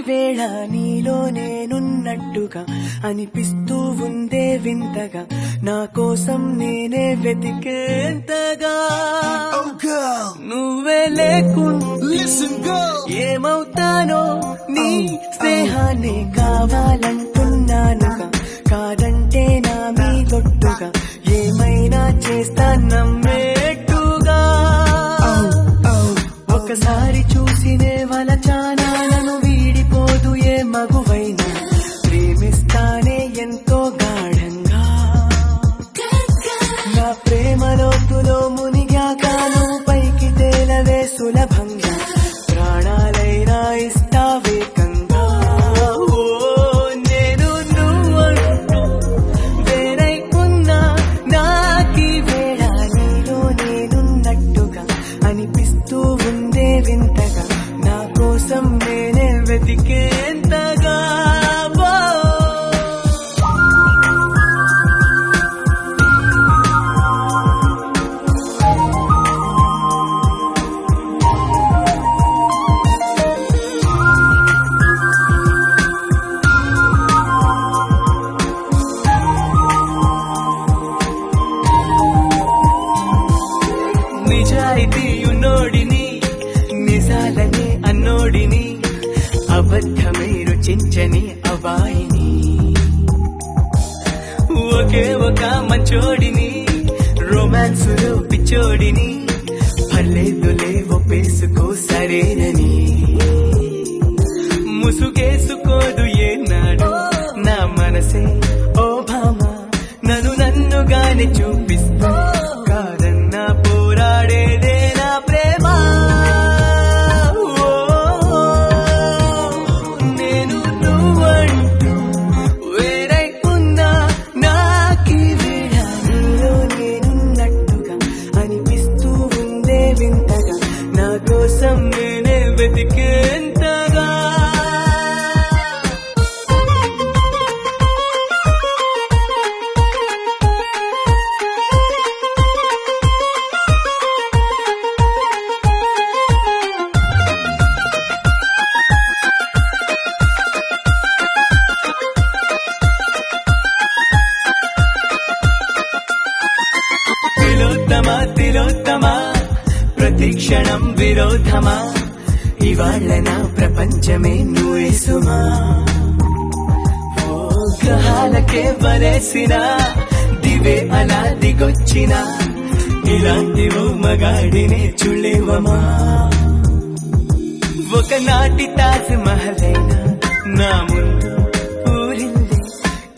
వేళ నీలో నేనున్నట్టుగా అనిపిస్తూ ఉందే వింతగా నా కోసం నేనే వెతికేంతగా నువ్వే లేకుండా ఏమవుతానో నీ స్నేహాన్ని కావాలంటున్నానుగా కాదంటే నా మీ గొట్టుగా ఏమైనా చేస్తా నమ్మేట్టుగా ఒకసారి చూసినే వలచానాలను వీడిపోదు ఏ మగువైనా ప్రేమిస్తానే ఎంతో గాఢంగా నా ప్రేమ లోతులో మునిగాకాను పైకి తేలవే సులభంగా ప్రాణాలైనా ఇస్తావేకంగా నేను నువ్వంటూ వేరై ఉన్నా నాకీ వేళ నీలో నేనున్నట్టుగా అనిపిస్తూ ఉందే వింతగా నా కోసం నేనే వెతికేంతగా నిజాయితీయున్నోడిని నిజాలనే అన్నోడిని అబద్ధమై రుచించని అబాయిని ఒకే ఒక మంచోడిని రొమాన్సులో పిచ్చోడిని పర్లేదులే ఒప్పేసుకో సరేనని ముసుగేసుకోదు ఏనాడు నా మనసే ఓ భామ నన్నుగానే చూపిస్తూ కాదన్నా పోరాడేదే నా ప్రేమ నేను నువ్వంటూ వేరై ఉన్నా నాకీ వేళ నీలో నేనున్నట్టుగా అనిపిస్తూ ఉందే వింతగా నా కోసం నేనే వెతికేంతగా తిలోత్తమా ప్రతిక్షణం విరోధమా ఇవాళ్ళ నా ప్రపంచమే నువ్వే సుమా గ్రహాలకే వలేసిన దివే అలా దిగొచ్చిన ఇలాంటి ఓ మగాడినే చూడలేవమా ఒకనాటి తాజ్ మహలైనా నా ముందు ఊరిల్లే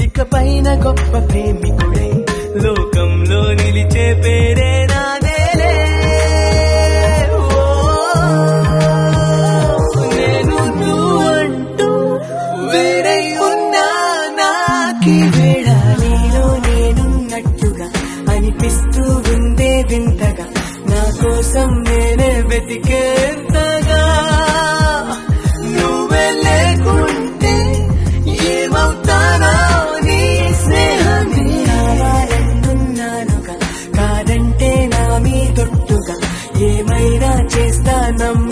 ఇకపైన గొప్ప ప్రేమికుడే లోకంలో నిలిచే పేరే నాదేలే నేను నువ్వంటూ వేరై ఉన్నా నాకీ వేళ నీలో నేనున్నట్టుగా అనిపిస్తూ ఉందే వింతగా నా కోసం నేనే వెతికేంతగా నువ్వే లేకుంటే ఏమవుతానో నీ స్నేహాన్ని కావాలంటున్నానుగా కాదంటే నా మీ తొట్టుగా ఏమైనా చేస్తా నమ్మ